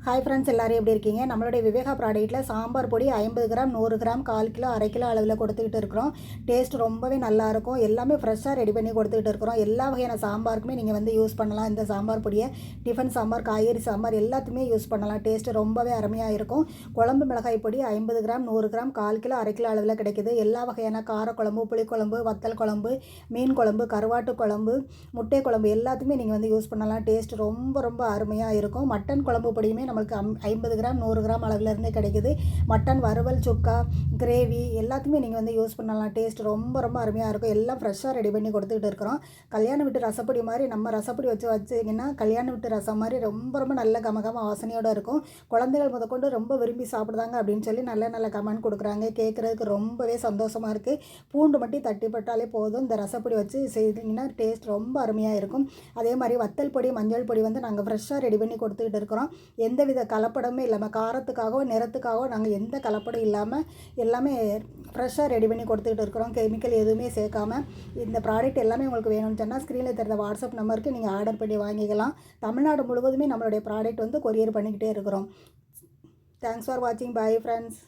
Hi friends, எல்லோரும் எப்படி இருக்கீங்க? நம்மளுடைய விவேகா ப்ராடக்ட்டில் சாம்பார் பொடி 50 கிராம், 100 கிராம், 1/4 கிலோ, 1/2 கிலோ அளவில் கொடுத்துக்கிட்டு இருக்கிறோம். டேஸ்ட் ரொம்பவே நல்லாயிருக்கும். எல்லாமே ஃப்ரெஷ்ஷாக ரெடி பண்ணி கொடுத்துக்கிட்டு இருக்கிறோம். எல்லா வகையான சாம்பாருக்குமே நீங்கள் வந்து யூஸ் பண்ணலாம். இந்த சாம்பார் பொடியை டிஃபன் சாம்பார், காய்கறி சாம்பார் எல்லாத்துக்குமே யூஸ் பண்ணலாம். டேஸ்ட்டு ரொம்பவே அருமையாக இருக்கும். குழம்பு மிளகாய் பொடி 50 கிராம், 100 கிராம், 1/4 கிலோ, 1/2 கிலோ அளவில் கிடைக்குது. எல்லா வகையான காரக்குழம்பு, புளிக்குழம்பு, வத்தல் குழம்பு, மீன் குழம்பு, கருவாட்டு குழம்பு, முட்டை குழம்பு எல்லாத்துக்குமே நீங்கள் வந்து யூஸ் பண்ணலாம். டேஸ்ட் ரொம்ப ரொம்ப அருமையாக இருக்கும். மட்டன் குழம்பு பொடியுமே நம்மளுக்கு 50 கிராம், 100 கிராம் அளவுலேருந்தே கிடைக்குது. மட்டன் வறுவல், சுக்கா, கிரேவி எல்லாத்துக்குமே நீங்கள் வந்து யூஸ் பண்ணலாம். டேஸ்ட் ரொம்ப ரொம்ப அருமையாக இருக்கும். எல்லாம் ஃப்ரெஷ்ஷாக ரெடி பண்ணி கொடுத்துக்கிட்டு இருக்கிறோம். கல்யாண வீட்டு ரசப்பொடி மாதிரி நம்ம ரசப்பொடி வச்சிங்கன்னா கல்யாண வீட்டு ரசம் மாதிரி ரொம்ப ரொம்ப நல்ல கமகம வாசனையோடு இருக்கும். குழந்தைகள் முதற்கொண்டு ரொம்ப விரும்பி சாப்பிடுதாங்க அப்படின்னு சொல்லி நல்ல நல்ல கமெண்ட் கொடுக்குறாங்க. கேட்குறதுக்கு ரொம்பவே சந்தோஷமாக இருக்குது. பூண்டு மட்டும் தட்டி போட்டாலே போதும். இந்த ரசப்பொடி வச்சு செய்திங்கன்னா டேஸ்ட் ரொம்ப அருமையாக இருக்கும். அதே மாதிரி வத்தல் பொடி, மஞ்சள் பொடி வந்து நாங்கள் ஃப்ரெஷ்ஷாக ரெடி பண்ணி கொடுத்துக்கிட்டு இருக்கிறோம். எந்தவித கலப்படமே இல்லாமல், காரத்துக்காகவோ நிறத்துக்காகவோ நாங்கள் எந்த கலப்படம் இல்லாமல் எல்லாமே ஃப்ரெஷ்ஷாக ரெடி பண்ணி கொடுத்துக்கிட்டு இருக்கிறோம். கெமிக்கல் எதுவுமே சேர்க்காம. இந்த ப்ராடக்ட் எல்லாமே உங்களுக்கு வேணும்னு சொன்னால் ஸ்க்ரீனில் தெரிந்த வாட்ஸ்அப் நம்பருக்கு நீங்கள் ஆர்டர் பண்ணி வாங்கிக்கலாம். தமிழ்நாடு முழுவதுமே நம்மளுடைய ப்ராடக்ட் வந்து கொரியர் பண்ணிக்கிட்டே இருக்கிறோம். தேங்க்ஸ் ஃபார் வாட்சிங். Bye friends.